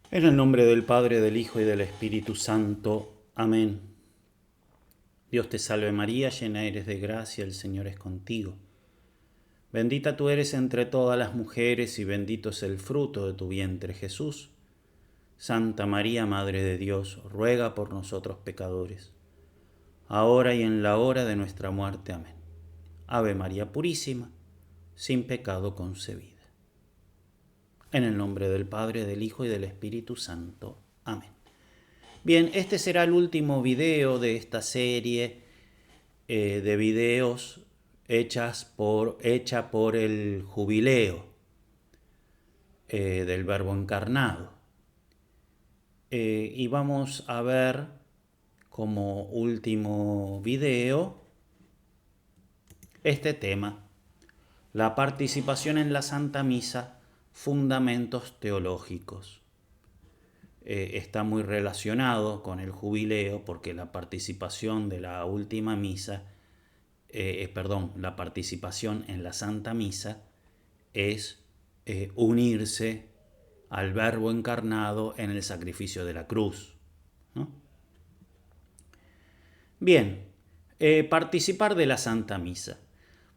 En el nombre del Padre, del Hijo y del Espíritu Santo. Amén. Dios te salve María, llena eres de gracia, el Señor es contigo. Bendita tú eres entre todas las mujeres y bendito es el fruto de tu vientre Jesús. Santa María, Madre de Dios, ruega por nosotros pecadores, ahora y en la hora de nuestra muerte. Amén. Ave María Purísima, sin pecado concebida. En el nombre del Padre, del Hijo y del Espíritu Santo. Amén. Bien, este será el último video de esta serie de videos hecha por el jubileo del Verbo encarnado. Y vamos a ver como último video este tema: la participación en la Santa Misa, fundamentos teológicos. Está muy relacionado con el jubileo porque la participación de la última misa, la participación en la Santa Misa es unirse al Verbo encarnado en el sacrificio de la cruz, ¿no? Bien, participar de la Santa Misa.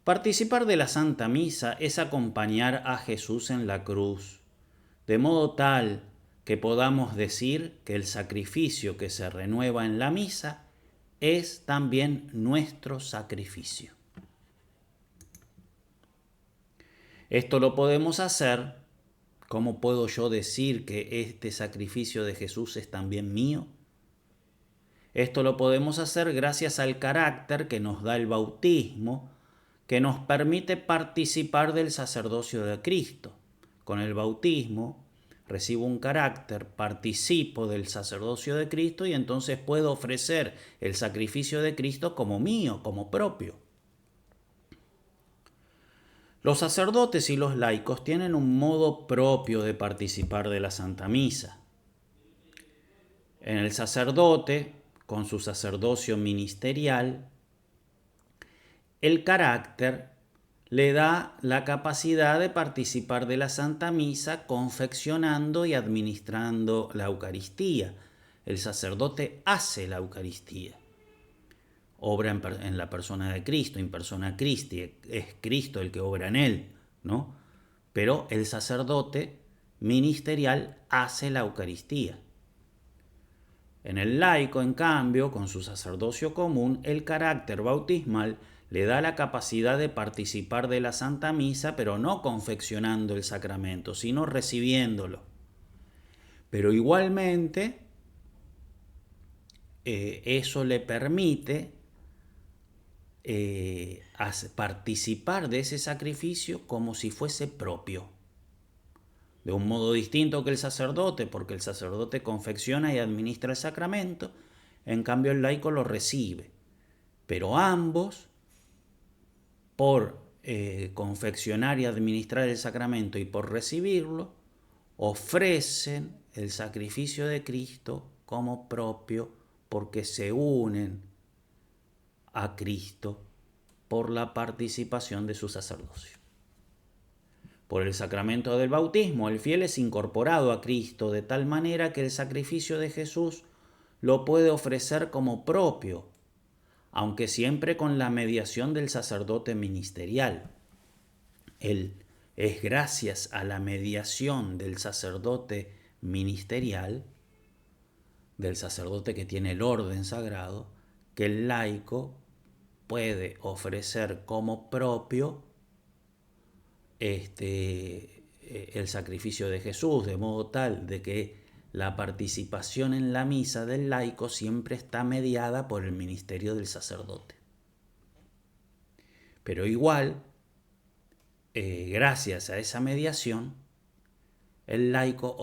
Participar de la Santa Misa es acompañar a Jesús en la cruz, de modo tal que podamos decir que el sacrificio que se renueva en la misa es también nuestro sacrificio. Esto lo podemos hacer. ¿Cómo puedo yo decir que este sacrificio de Jesús es también mío? Esto lo podemos hacer gracias al carácter que nos da el bautismo, que nos permite participar del sacerdocio de Cristo. Con el bautismo recibo un carácter, participo del sacerdocio de Cristo y entonces puedo ofrecer el sacrificio de Cristo como mío, como propio. Los sacerdotes y los laicos tienen un modo propio de participar de la Santa Misa. En el sacerdote, con su sacerdocio ministerial, el carácter le da la capacidad de participar de la Santa Misa confeccionando y administrando la Eucaristía. El sacerdote hace la Eucaristía. Obra en la persona de Cristo, in persona Christi, es Cristo el que obra en él, ¿no? Pero el sacerdote ministerial hace la Eucaristía. En el laico, en cambio, con su sacerdocio común, el carácter bautismal le da la capacidad de participar de la Santa Misa, pero no confeccionando el sacramento, sino recibiéndolo. Pero igualmente, eso le permite participar de ese sacrificio como si fuese propio. De un modo distinto que el sacerdote, porque el sacerdote confecciona y administra el sacramento, en cambio el laico lo recibe. Pero ambos, por confeccionar y administrar el sacramento y por recibirlo, ofrecen el sacrificio de Cristo como propio, porque se unen a Cristo por la participación de su sacerdocio. Por el sacramento del bautismo, el fiel es incorporado a Cristo de tal manera que el sacrificio de Jesús lo puede ofrecer como propio, aunque siempre con la mediación del sacerdote ministerial. Es gracias a la mediación del sacerdote ministerial, del sacerdote que tiene el orden sagrado, que el laico puede ofrecer como propio el sacrificio de Jesús, de modo tal de que la participación en la misa del laico siempre está mediada por el ministerio del sacerdote. Pero igual, gracias a esa mediación, el laico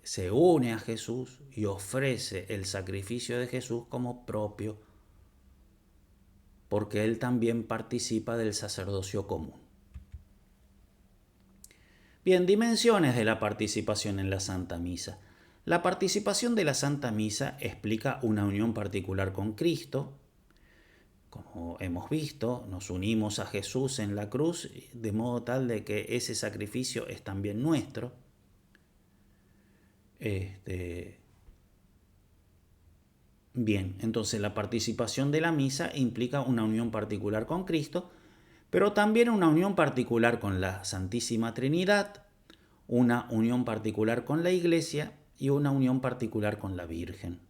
se une a Jesús y ofrece el sacrificio de Jesús como propio, porque él también participa del sacerdocio común. Bien, dimensiones de la participación en la Santa Misa. La participación de la Santa Misa explica una unión particular con Cristo. Como hemos visto, nos unimos a Jesús en la cruz de modo tal de que ese sacrificio es también nuestro. Bien, entonces la participación de la misa implica una unión particular con Cristo, pero también una unión particular con la Santísima Trinidad, una unión particular con la Iglesia y una unión particular con la Virgen.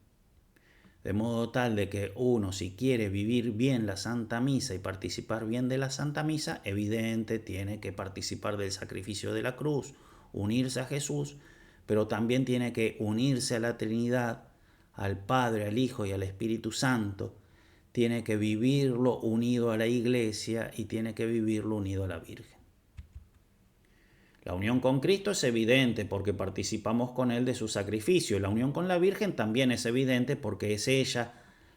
De modo tal de que uno, si quiere vivir bien la Santa Misa y participar bien de la Santa Misa, evidente tiene que participar del sacrificio de la cruz, unirse a Jesús, pero también tiene que unirse a la Trinidad, al Padre, al Hijo y al Espíritu Santo. Tiene que vivirlo unido a la Iglesia y tiene que vivirlo unido a la Virgen. La unión con Cristo es evidente porque participamos con Él de su sacrificio. La unión con la Virgen también es evidente porque es ella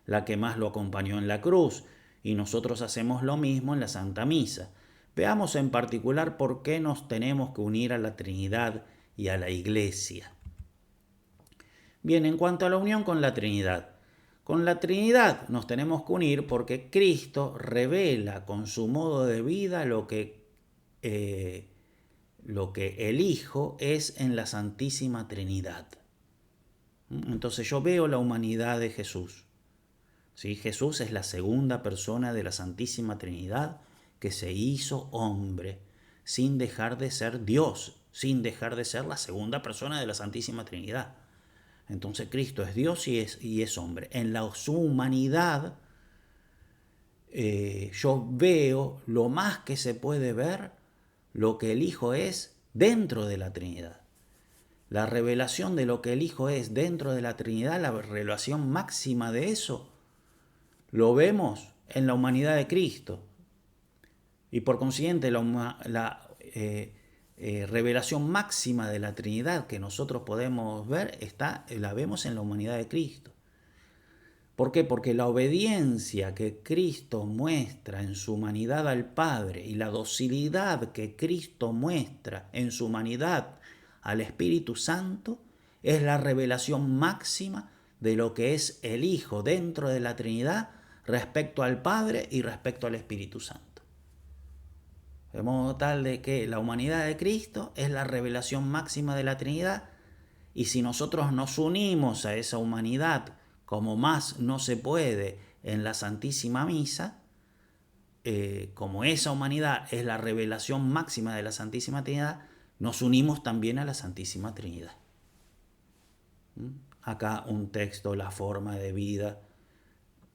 la que más lo acompañó en la cruz y nosotros hacemos lo mismo en la Santa Misa. Veamos en particular por qué nos tenemos que unir a la Trinidad y a la Iglesia. Bien, en cuanto a la unión con la Trinidad. Con la Trinidad nos tenemos que unir porque Cristo revela con su modo de vida lo que el Hijo es en la Santísima Trinidad. Entonces yo veo la humanidad de Jesús. ¿Sí? Jesús es la segunda persona de la Santísima Trinidad que se hizo hombre, sin dejar de ser Dios, sin dejar de ser la segunda persona de la Santísima Trinidad. Entonces Cristo es Dios y es hombre. En su humanidad yo veo lo más que se puede ver lo que el Hijo es dentro de la Trinidad. La revelación de lo que el Hijo es dentro de la Trinidad, la revelación máxima de eso, lo vemos en la humanidad de Cristo. Y por consiguiente la revelación máxima de la Trinidad que nosotros podemos ver, la vemos en la humanidad de Cristo. ¿Por qué? Porque la obediencia que Cristo muestra en su humanidad al Padre y la docilidad que Cristo muestra en su humanidad al Espíritu Santo es la revelación máxima de lo que es el Hijo dentro de la Trinidad respecto al Padre y respecto al Espíritu Santo. De modo tal de que la humanidad de Cristo es la revelación máxima de la Trinidad, y si nosotros nos unimos a esa humanidad como más no se puede en la Santísima Misa, como esa humanidad es la revelación máxima de la Santísima Trinidad, nos unimos también a la Santísima Trinidad. Acá un texto, la forma de vida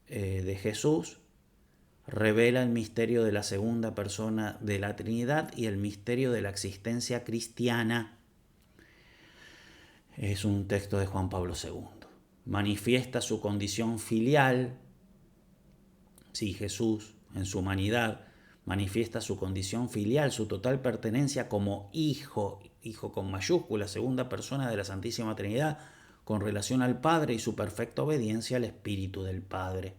de Jesús, revela el misterio de la segunda persona de la Trinidad y el misterio de la existencia cristiana. Es un texto de Juan Pablo II. Manifiesta su condición filial. Sí, Jesús, en su humanidad, manifiesta su condición filial, su total pertenencia como hijo con mayúscula, segunda persona de la Santísima Trinidad, con relación al Padre y su perfecta obediencia al Espíritu del Padre.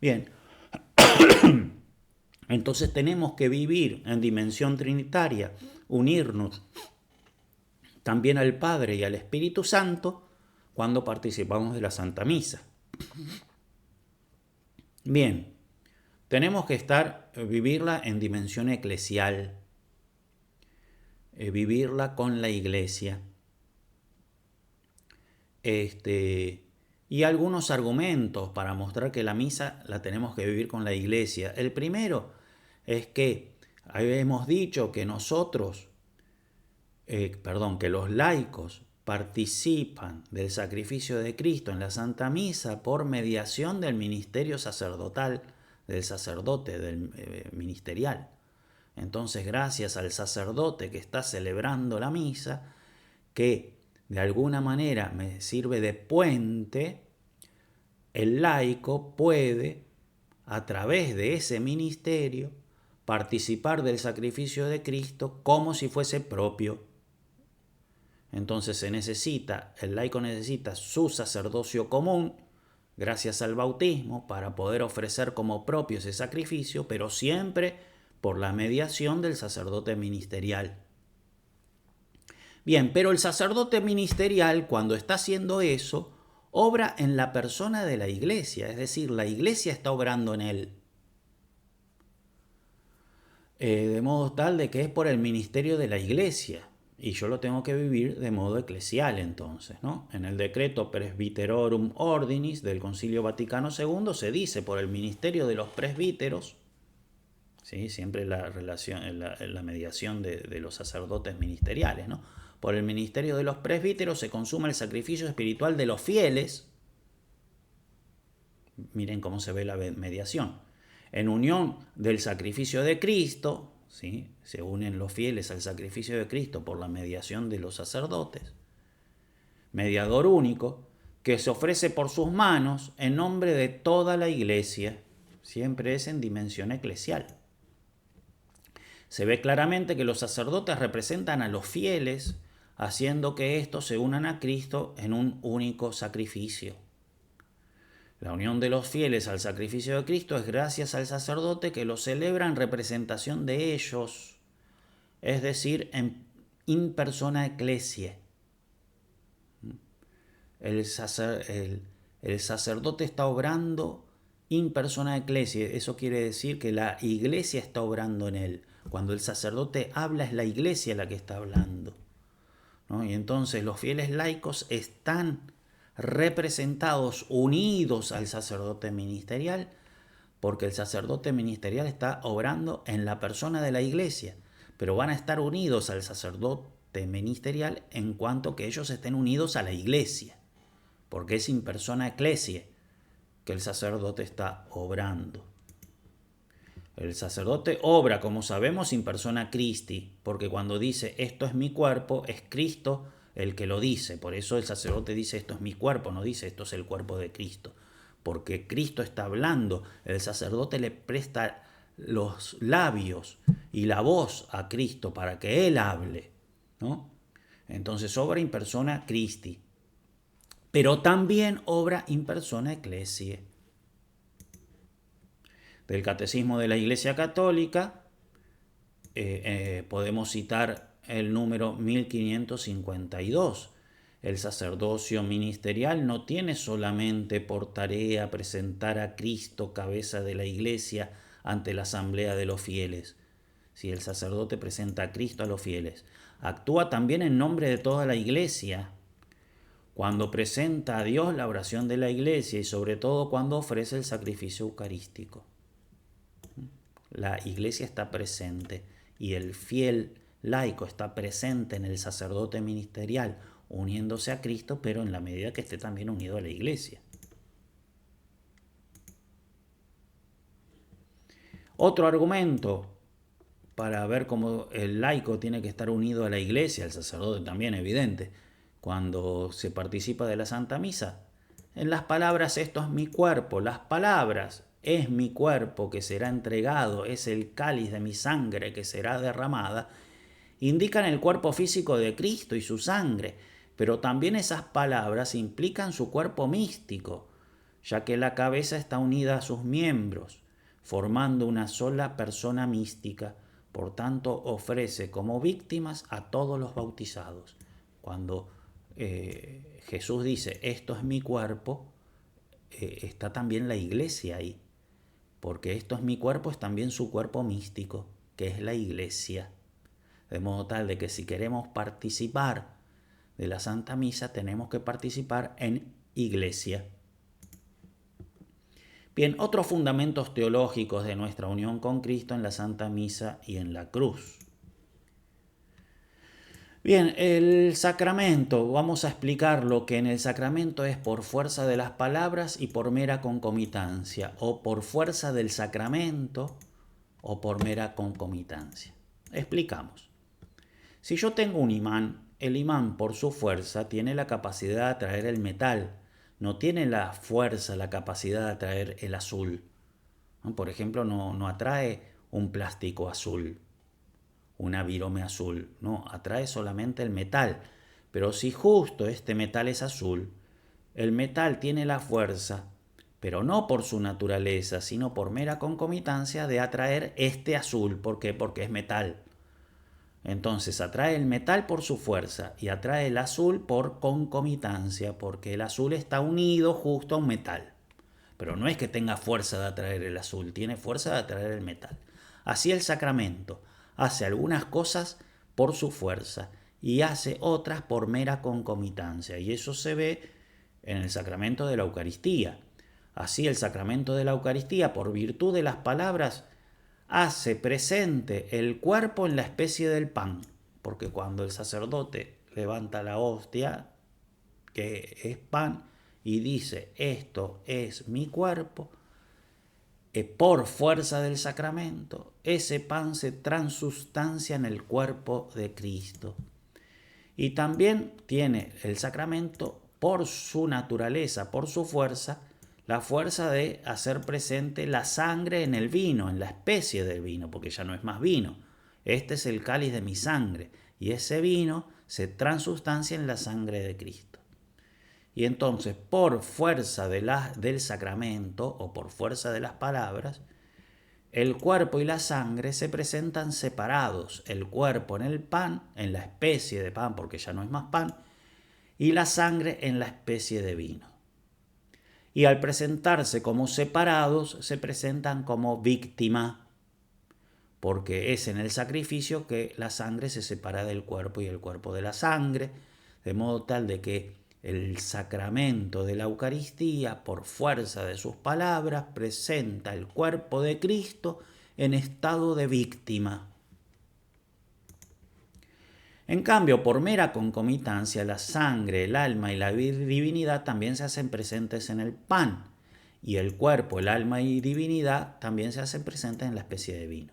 Bien, entonces tenemos que vivir en dimensión trinitaria, unirnos también al Padre y al Espíritu Santo cuando participamos de la Santa Misa. Bien, tenemos que vivirla en dimensión eclesial, vivirla con la Iglesia. Y algunos argumentos para mostrar que la misa la tenemos que vivir con la Iglesia. El primero es que hemos dicho que que los laicos participan del sacrificio de Cristo en la Santa Misa por mediación del ministerio sacerdotal, del sacerdote, del ministerial. Entonces, gracias al sacerdote que está celebrando la misa, que de alguna manera me sirve de puente, el laico puede, a través de ese ministerio, participar del sacrificio de Cristo como si fuese propio. Entonces el laico necesita su sacerdocio común, gracias al bautismo, para poder ofrecer como propio ese sacrificio, pero siempre por la mediación del sacerdote ministerial. Bien, pero el sacerdote ministerial, cuando está haciendo eso, obra en la persona de la Iglesia, es decir, la Iglesia está obrando en él. De modo tal de que es por el ministerio de la Iglesia. Y yo lo tengo que vivir de modo eclesial entonces, ¿no? En el decreto Presbyterorum Ordinis del Concilio Vaticano II se dice por el ministerio de los presbíteros, ¿sí? Siempre la relación, la mediación de los sacerdotes ministeriales, ¿no? Por el ministerio de los presbíteros se consuma el sacrificio espiritual de los fieles. Miren cómo se ve la mediación. En unión del sacrificio de Cristo, ¿sí? Se unen los fieles al sacrificio de Cristo por la mediación de los sacerdotes. Mediador único que se ofrece por sus manos en nombre de toda la iglesia. Siempre es en dimensión eclesial. Se ve claramente que los sacerdotes representan a los fieles, haciendo que estos se unan a Cristo en un único sacrificio. La unión de los fieles al sacrificio de Cristo es gracias al sacerdote que lo celebra en representación de ellos, es decir, in persona ecclesiae. El sacerdote está obrando in persona ecclesiae, eso quiere decir que la iglesia está obrando en él. Cuando el sacerdote habla es la iglesia la que está hablando, ¿no? Y entonces los fieles laicos están representados, unidos al sacerdote ministerial, porque el sacerdote ministerial está obrando en la persona de la iglesia, pero van a estar unidos al sacerdote ministerial en cuanto que ellos estén unidos a la iglesia, porque es in persona ecclesiae que el sacerdote está obrando. El sacerdote obra, como sabemos, in persona Christi, porque cuando dice esto es mi cuerpo, es Cristo el que lo dice. Por eso el sacerdote dice esto es mi cuerpo, no dice esto es el cuerpo de Cristo. Porque Cristo está hablando, el sacerdote le presta los labios y la voz a Cristo para que Él hable, ¿no? Entonces obra in persona Christi, pero también obra in persona ecclesiae. Del Catecismo de la Iglesia Católica podemos citar el número 1552. El sacerdocio ministerial no tiene solamente por tarea presentar a Cristo, cabeza de la Iglesia, ante la asamblea de los fieles. Si el sacerdote presenta a Cristo a los fieles, actúa también en nombre de toda la Iglesia, cuando presenta a Dios la oración de la Iglesia y sobre todo cuando ofrece el sacrificio eucarístico. La iglesia está presente y el fiel laico está presente en el sacerdote ministerial, uniéndose a Cristo, pero en la medida que esté también unido a la iglesia. Otro argumento para ver cómo el laico tiene que estar unido a la iglesia, el sacerdote también, evidente, cuando se participa de la Santa Misa. En las palabras, esto es mi cuerpo, las palabras, es mi cuerpo que será entregado, es el cáliz de mi sangre que será derramada, indican el cuerpo físico de Cristo y su sangre, pero también esas palabras implican su cuerpo místico, ya que la cabeza está unida a sus miembros, formando una sola persona mística, por tanto ofrece como víctimas a todos los bautizados. Cuando Jesús dice, esto es mi cuerpo, está también la iglesia ahí, porque esto es mi cuerpo, es también su cuerpo místico, que es la iglesia. De modo tal de que si queremos participar de la Santa Misa, tenemos que participar en iglesia. Bien, otros fundamentos teológicos de nuestra unión con Cristo en la Santa Misa y en la cruz. Bien, el sacramento, vamos a explicar lo que en el sacramento es por fuerza de las palabras y por mera concomitancia, o por fuerza del sacramento o por mera concomitancia. Explicamos. Si yo tengo un imán, el imán por su fuerza tiene la capacidad de atraer el metal, no tiene la fuerza, la capacidad de atraer el azul. Por ejemplo, no atrae un plástico azul, una virome azul, no, atrae solamente el metal. Pero si justo este metal es azul, el metal tiene la fuerza, pero no por su naturaleza, sino por mera concomitancia de atraer este azul. ¿Por qué? Porque es metal. Entonces atrae el metal por su fuerza y atrae el azul por concomitancia, porque el azul está unido justo a un metal. Pero no es que tenga fuerza de atraer el azul, tiene fuerza de atraer el metal. Así el sacramento hace algunas cosas por su fuerza y hace otras por mera concomitancia. Y eso se ve en el sacramento de la Eucaristía. Así el sacramento de la Eucaristía, por virtud de las palabras, hace presente el cuerpo en la especie del pan. Porque cuando el sacerdote levanta la hostia, que es pan, y dice, esto es mi cuerpo, por fuerza del sacramento, ese pan se transustancia en el cuerpo de Cristo. Y también tiene el sacramento, por su naturaleza, por su fuerza, la fuerza de hacer presente la sangre en el vino, en la especie del vino, porque ya no es más vino. Este es el cáliz de mi sangre, y ese vino se transustancia en la sangre de Cristo. Y entonces, por fuerza del sacramento, o por fuerza de las palabras, el cuerpo y la sangre se presentan separados. El cuerpo en el pan, en la especie de pan, porque ya no es más pan, y la sangre en la especie de vino. Y al presentarse como separados, se presentan como víctima, porque es en el sacrificio que la sangre se separa del cuerpo y el cuerpo de la sangre, de modo tal de que el sacramento de la Eucaristía, por fuerza de sus palabras, presenta el cuerpo de Cristo en estado de víctima. En cambio, por mera concomitancia, la sangre, el alma y la divinidad también se hacen presentes en el pan, y el cuerpo, el alma y divinidad también se hacen presentes en la especie de vino.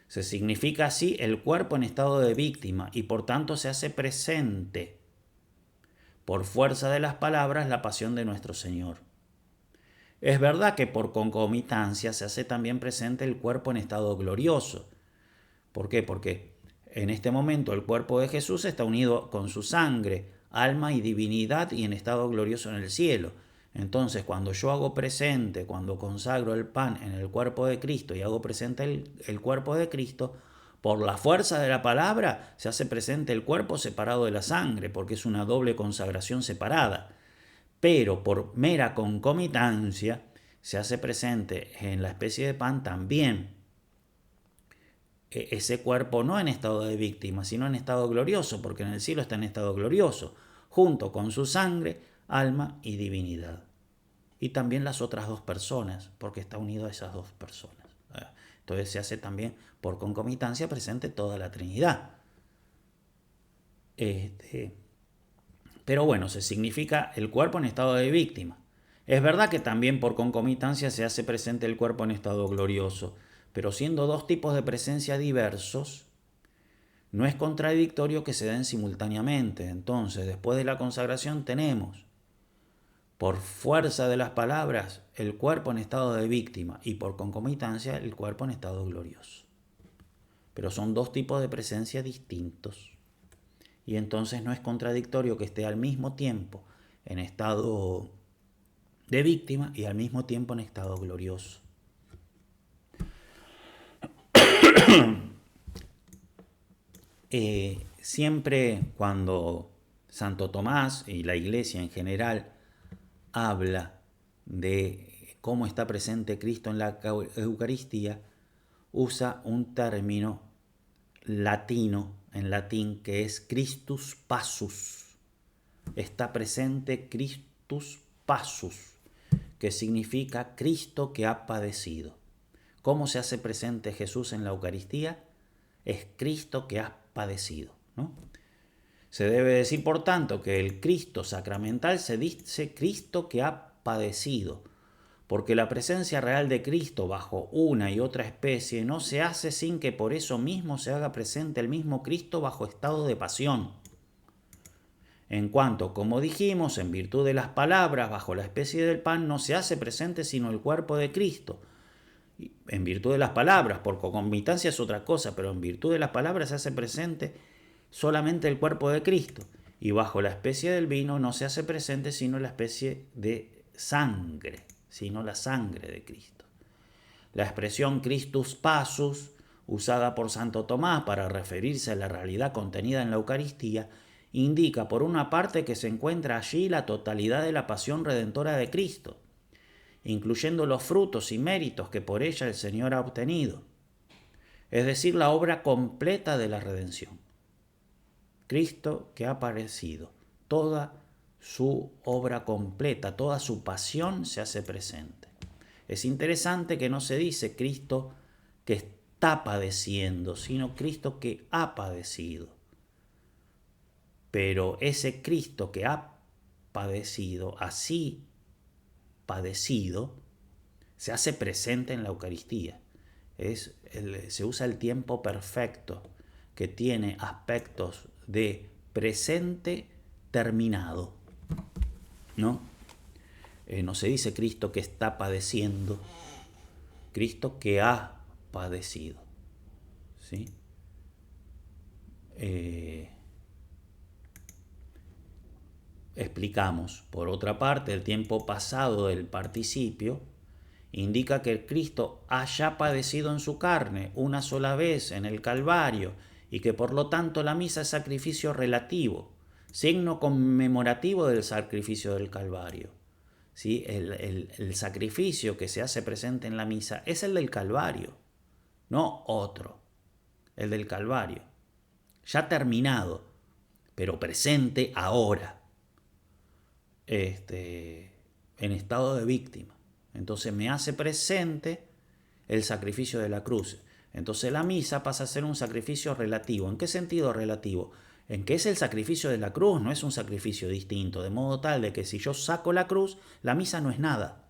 Se significa así el cuerpo en estado de víctima, y por tanto se hace presente por fuerza de las palabras la pasión de nuestro Señor. Es verdad que por concomitancia se hace también presente el cuerpo en estado glorioso. ¿Por qué? Porque en este momento el cuerpo de Jesús está unido con su sangre, alma y divinidad y en estado glorioso en el cielo. Entonces, cuando yo hago presente, cuando consagro el pan en el cuerpo de Cristo y hago presente el cuerpo de Cristo, por la fuerza de la palabra se hace presente el cuerpo separado de la sangre, porque es una doble consagración separada. Pero por mera concomitancia se hace presente en la especie de pan también ese cuerpo, no en estado de víctima, sino en estado glorioso, porque en el cielo está en estado glorioso, junto con su sangre, alma y divinidad. Y también las otras dos personas, porque está unido a esas dos personas. Entonces se hace también por concomitancia presente toda la Trinidad. Pero bueno, se significa el cuerpo en estado de víctima. Es verdad que también por concomitancia se hace presente el cuerpo en estado glorioso, pero siendo dos tipos de presencia diversos, no es contradictorio que se den simultáneamente. Entonces, después de la consagración tenemos, por fuerza de las palabras, el cuerpo en estado de víctima y por concomitancia el cuerpo en estado glorioso. Pero son dos tipos de presencia distintos. Y entonces no es contradictorio que esté al mismo tiempo en estado de víctima y al mismo tiempo en estado glorioso. Siempre cuando Santo Tomás y la Iglesia en general habla de cómo está presente Cristo en la Eucaristía, usa un término latino, en latín, que es Christus passus. Está presente Christus passus, que significa Cristo que ha padecido. ¿Cómo se hace presente Jesús en la Eucaristía? Es Cristo que ha padecido, ¿no? Se debe decir, por tanto, que el Cristo sacramental se dice Cristo que ha padecido, porque la presencia real de Cristo bajo una y otra especie no se hace sin que por eso mismo se haga presente el mismo Cristo bajo estado de pasión. En cuanto, como dijimos, en virtud de las palabras, bajo la especie del pan no se hace presente sino el cuerpo de Cristo. En virtud de las palabras, por concomitancia es otra cosa, pero en virtud de las palabras se hace presente solamente el cuerpo de Cristo. Y bajo la especie del vino no se hace presente sino la especie de sangre, sino la sangre de Cristo. La expresión Christus passus, usada por Santo Tomás para referirse a la realidad contenida en la Eucaristía, indica por una parte que se encuentra allí la totalidad de la pasión redentora de Cristo, incluyendo los frutos y méritos que por ella el Señor ha obtenido, es decir, la obra completa de la redención. Cristo que ha aparecido. Toda su obra completa, toda su pasión se hace presente. Es interesante que no se dice Cristo que está padeciendo, sino Cristo que ha padecido. Pero ese Cristo que ha padecido, así padecido, se hace presente en la Eucaristía. Se usa el tiempo perfecto, que tiene aspectos de presente terminado, ¿no? No se dice Cristo que está padeciendo, Cristo que ha padecido, ¿sí? Explicamos, por otra parte, el tiempo pasado del participio indica que el Cristo haya padecido en su carne una sola vez en el Calvario y que por lo tanto la misa es sacrificio relativo, signo conmemorativo del sacrificio del Calvario. ¿Sí? El sacrificio que se hace presente en la misa es el del Calvario, no otro, el del Calvario, ya terminado, pero presente ahora, en estado de víctima. Entonces me hace presente el sacrificio de la cruz. Entonces la misa pasa a ser un sacrificio relativo. ¿En qué sentido relativo? En que es el sacrificio de la cruz, no es un sacrificio distinto, de modo tal de que si yo saco la cruz, la misa no es nada.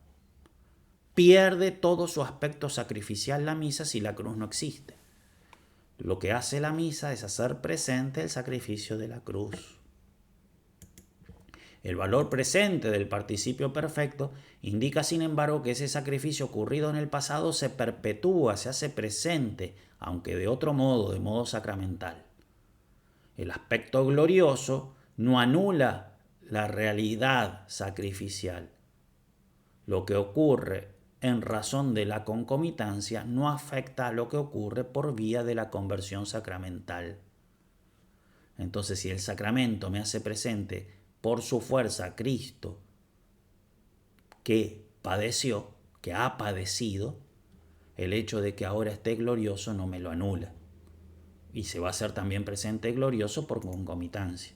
Pierde todo su aspecto sacrificial la misa si la cruz no existe. Lo que hace la misa es hacer presente el sacrificio de la cruz. El valor presente del participio perfecto indica, sin embargo, que ese sacrificio ocurrido en el pasado se perpetúa, se hace presente, aunque de otro modo, de modo sacramental. El aspecto glorioso no anula la realidad sacrificial. Lo que ocurre en razón de la concomitancia no afecta a lo que ocurre por vía de la conversión sacramental. Entonces, si el sacramento me hace presente por su fuerza a Cristo que padeció, que ha padecido, el hecho de que ahora esté glorioso no me lo anula. Y se va a hacer también presente glorioso por concomitancia.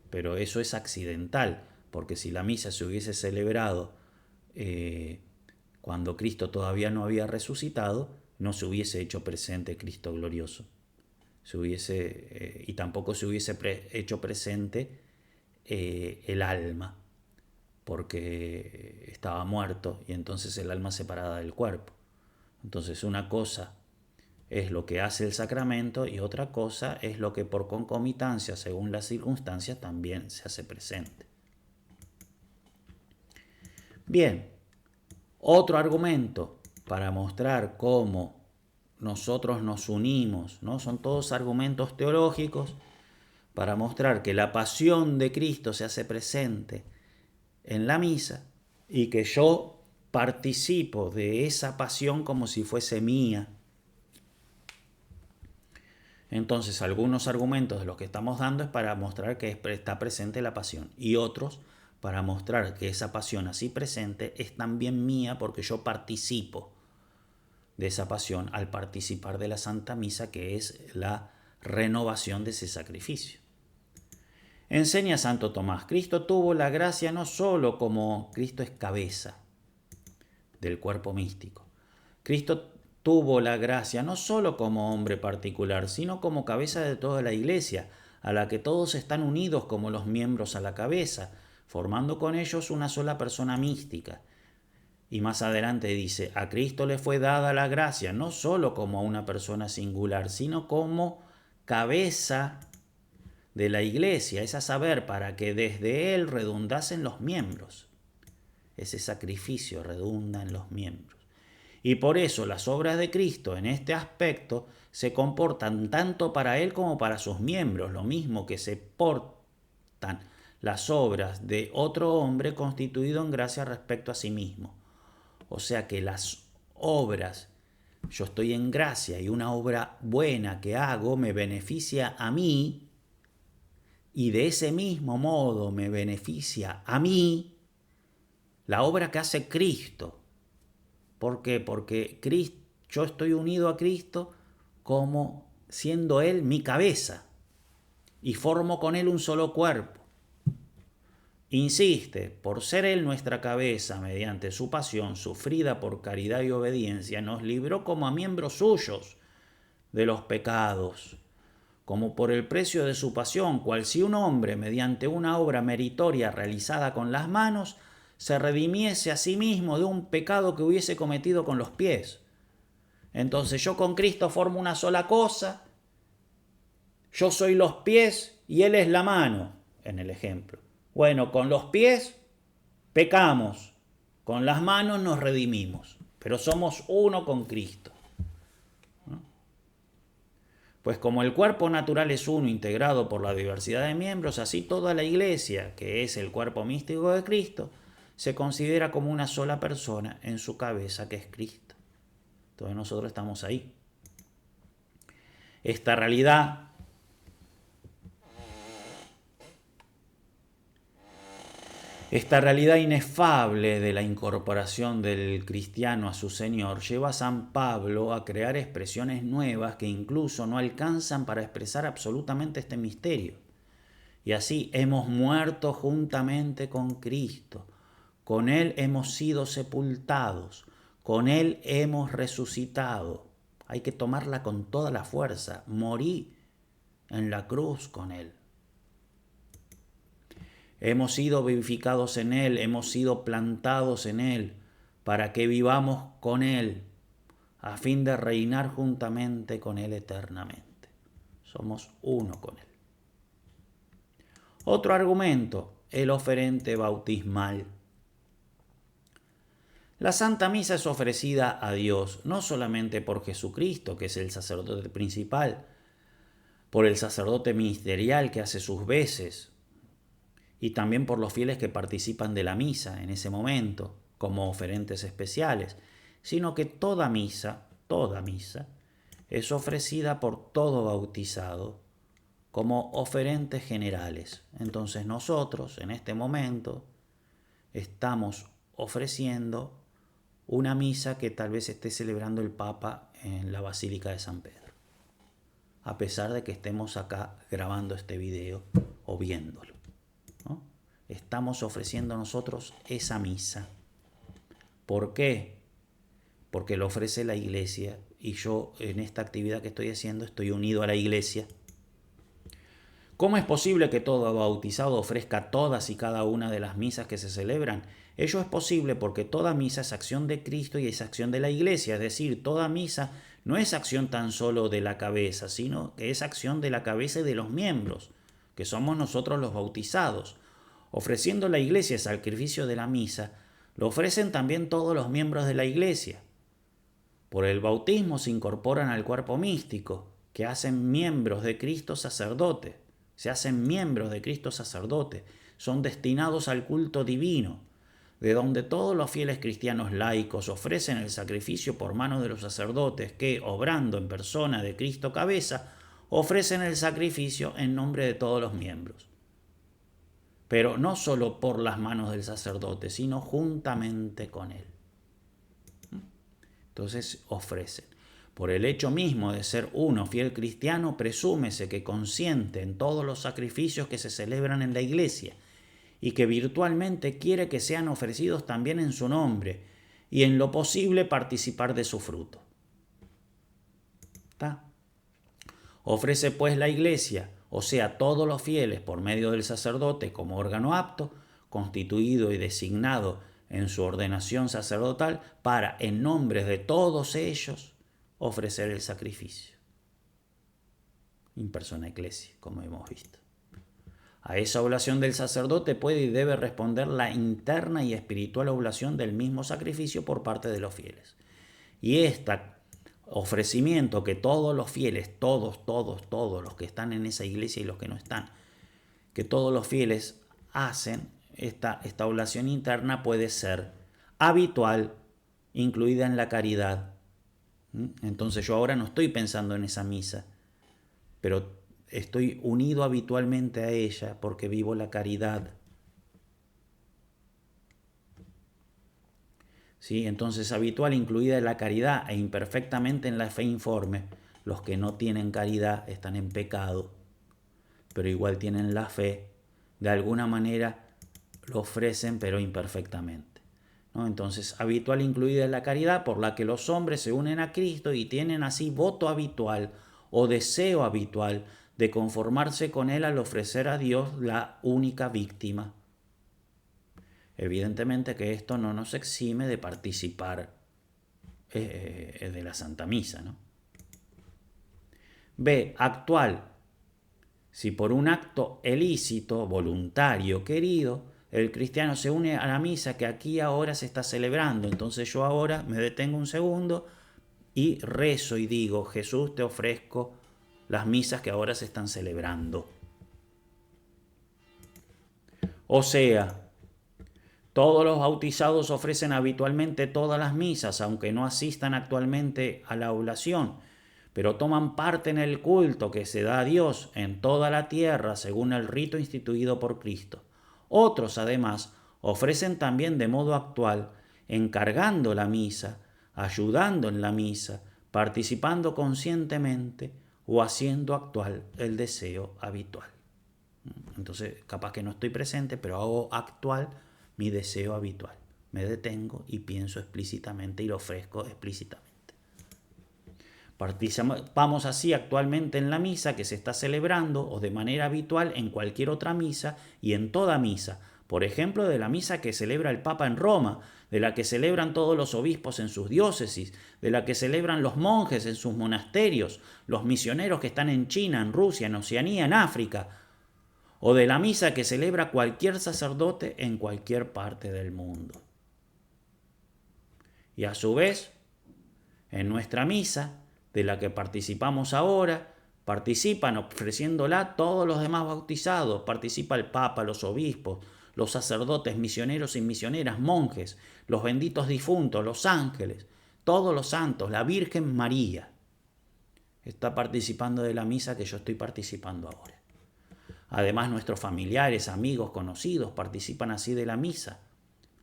Pero eso es accidental, porque si la misa se hubiese celebrado cuando Cristo todavía no había resucitado, no se hubiese hecho presente Cristo glorioso. Y tampoco se hubiese hecho presente el alma, porque estaba muerto y entonces el alma separada del cuerpo. Entonces una cosa es lo que hace el sacramento y otra cosa es lo que por concomitancia, según las circunstancias, también se hace presente. Bien, otro argumento para mostrar cómo nosotros nos unimos, ¿no? Son todos argumentos teológicos para mostrar que la pasión de Cristo se hace presente en la misa y que yo participo de esa pasión como si fuese mía. Entonces, algunos argumentos de los que estamos dando es para mostrar que está presente la pasión y otros para mostrar que esa pasión así presente es también mía porque yo participo de esa pasión al participar de la Santa Misa, que es la renovación de ese sacrificio. Enseña Santo Tomás, Cristo tuvo la gracia no solo como Cristo es cabeza del cuerpo místico. Cristo tuvo la gracia no solo como hombre particular, sino como cabeza de toda la Iglesia, a la que todos están unidos como los miembros a la cabeza, formando con ellos una sola persona mística. Y más adelante dice, a Cristo le fue dada la gracia no solo como a una persona singular, sino como cabeza de la Iglesia, es a saber, para que desde él redundasen los miembros. Ese sacrificio redunda en los miembros. Y por eso las obras de Cristo en este aspecto se comportan tanto para él como para sus miembros, lo mismo que se portan las obras de otro hombre constituido en gracia respecto a sí mismo. O sea que las obras, yo estoy en gracia y una obra buena que hago me beneficia a mí, y de ese mismo modo me beneficia a mí la obra que hace Cristo. ¿Por qué? Porque yo estoy unido a Cristo como siendo Él mi cabeza. y formo con Él un solo cuerpo. Insiste, por ser Él nuestra cabeza, mediante su pasión, sufrida por caridad y obediencia, nos libró como a miembros suyos de los pecados, como por el precio de su pasión, cual si un hombre, mediante una obra meritoria realizada con las manos, se redimiese a sí mismo de un pecado que hubiese cometido con los pies. Entonces yo con Cristo formo una sola cosa, yo soy los pies y Él es la mano, en el ejemplo. Bueno, con los pies pecamos, con las manos nos redimimos, pero somos uno con Cristo. Pues como el cuerpo natural es uno integrado por la diversidad de miembros, así toda la Iglesia, que es el cuerpo místico de Cristo, se considera como una sola persona en su cabeza, que es Cristo. Entonces nosotros estamos ahí. Esta realidad inefable de la incorporación del cristiano a su Señor lleva a San Pablo a crear expresiones nuevas que incluso no alcanzan para expresar absolutamente este misterio. Y así hemos muerto juntamente con Cristo, con Él hemos sido sepultados, con Él hemos resucitado. Hay que tomarla con toda la fuerza. Morí en la cruz con Él. Hemos sido vivificados en Él, hemos sido plantados en Él, para que vivamos con Él, a fin de reinar juntamente con Él eternamente. Somos uno con Él. Otro argumento, el oferente bautismal. La Santa Misa es ofrecida a Dios no solamente por Jesucristo, que es el sacerdote principal, por el sacerdote ministerial que hace sus veces, y también por los fieles que participan de la misa en ese momento, como oferentes especiales, sino que toda misa, es ofrecida por todo bautizado, como oferentes generales. Entonces nosotros, en este momento, estamos ofreciendo una misa que tal vez esté celebrando el Papa en la Basílica de San Pedro, a pesar de que estemos acá grabando este video o viéndolo, ¿no? Estamos ofreciendo nosotros esa misa. ¿Por qué? Porque lo ofrece la Iglesia y yo en esta actividad que estoy haciendo estoy unido a la Iglesia. ¿Cómo es posible que todo bautizado ofrezca todas y cada una de las misas que se celebran? Ello es posible porque toda misa es acción de Cristo y es acción de la Iglesia, es decir, toda misa no es acción tan solo de la cabeza, sino que es acción de la cabeza y de los miembros, que somos nosotros los bautizados. Ofreciendo la Iglesia el sacrificio de la misa, lo ofrecen también todos los miembros de la Iglesia. Por el bautismo se incorporan al cuerpo místico, que hacen miembros de Cristo sacerdote. Se hacen miembros de Cristo sacerdote, son destinados al culto divino, de donde todos los fieles cristianos laicos ofrecen el sacrificio por mano de los sacerdotes que, obrando en persona de Cristo cabeza, ofrecen el sacrificio en nombre de todos los miembros. Pero no solo por las manos del sacerdote, sino juntamente con él. Entonces ofrecen. Por el hecho mismo de ser uno fiel cristiano, presúmese que consiente en todos los sacrificios que se celebran en la Iglesia y que virtualmente quiere que sean ofrecidos también en su nombre y en lo posible participar de su fruto. ¿Está? Ofrece pues la Iglesia, o sea, todos los fieles por medio del sacerdote como órgano apto, constituido y designado en su ordenación sacerdotal para, en nombre de todos ellos, ofrecer el sacrificio. In persona ecclesia, como hemos visto. A esa oblación del sacerdote puede y debe responder la interna y espiritual oblación del mismo sacrificio por parte de los fieles. Y este ofrecimiento que todos los fieles, todos los que están en esa iglesia y los que no están, que todos los fieles hacen, esta oblación interna puede ser habitual, incluida en la caridad. Entonces yo ahora no estoy pensando en esa misa, pero estoy unido habitualmente a ella porque vivo la caridad. ¿Sí? Entonces habitual incluida en la caridad e imperfectamente en la fe informe. Los que no tienen caridad están en pecado. pero igual tienen la fe, de alguna manera lo ofrecen, pero imperfectamente, ¿no? Entonces, habitual incluida es la caridad por la que los hombres se unen a Cristo y tienen así voto habitual o deseo habitual de conformarse con Él al ofrecer a Dios la única víctima. Evidentemente que esto no nos exime de participar de la Santa Misa, ¿no? B. Actual. Si por un acto ilícito, voluntario, querido, el cristiano se une a la misa que aquí ahora se está celebrando, entonces yo ahora me detengo un segundo y rezo y digo: Jesús, te ofrezco las misas que ahora se están celebrando. O sea, todos los bautizados ofrecen habitualmente todas las misas, aunque no asistan actualmente a la oblación, pero toman parte en el culto que se da a Dios en toda la tierra según el rito instituido por Cristo. Otros, además, ofrecen también de modo actual, encargando la misa, ayudando en la misa, participando conscientemente o haciendo actual el deseo habitual. Entonces, capaz que no estoy presente, pero hago actual mi deseo habitual. Me detengo y pienso explícitamente y lo ofrezco explícitamente. Participamos así actualmente en la misa que se está celebrando o de manera habitual en cualquier otra misa y en toda misa. Por ejemplo, de la misa que celebra el Papa en Roma, de la que celebran todos los obispos en sus diócesis, de la que celebran los monjes en sus monasterios, los misioneros que están en China, en Rusia, en Oceanía, en África, o de la misa que celebra cualquier sacerdote en cualquier parte del mundo. Y a su vez, en nuestra misa, de la que participamos ahora, participan ofreciéndola todos los demás bautizados, participa el Papa, los obispos, los sacerdotes, misioneros y misioneras, monjes, los benditos difuntos, los ángeles, todos los santos, la Virgen María. Está participando de la misa que yo estoy participando ahora. Además, nuestros familiares, amigos, conocidos participan así de la misa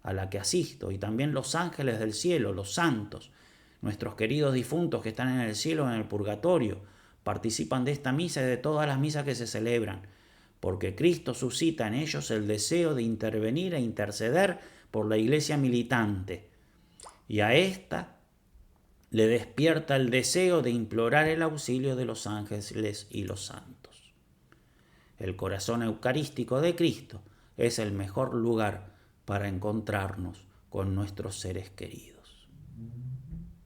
a la que asisto, y también los ángeles del cielo, los santos, nuestros queridos difuntos que están en el cielo o en el purgatorio, participan de esta misa y de todas las misas que se celebran, porque Cristo suscita en ellos el deseo de intervenir e interceder por la iglesia militante, y a esta le despierta el deseo de implorar el auxilio de los ángeles y los santos. El corazón eucarístico de Cristo es el mejor lugar para encontrarnos con nuestros seres queridos.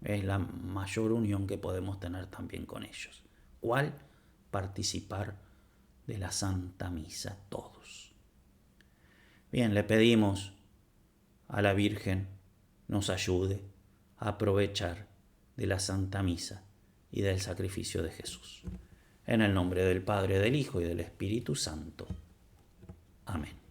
Es la mayor unión que podemos tener también con ellos. ¿Cuál? Participar de la Santa Misa todos. Bien, le pedimos a la Virgen nos ayude a aprovechar de la Santa Misa y del sacrificio de Jesús. En el nombre del Padre, del Hijo y del Espíritu Santo. Amén.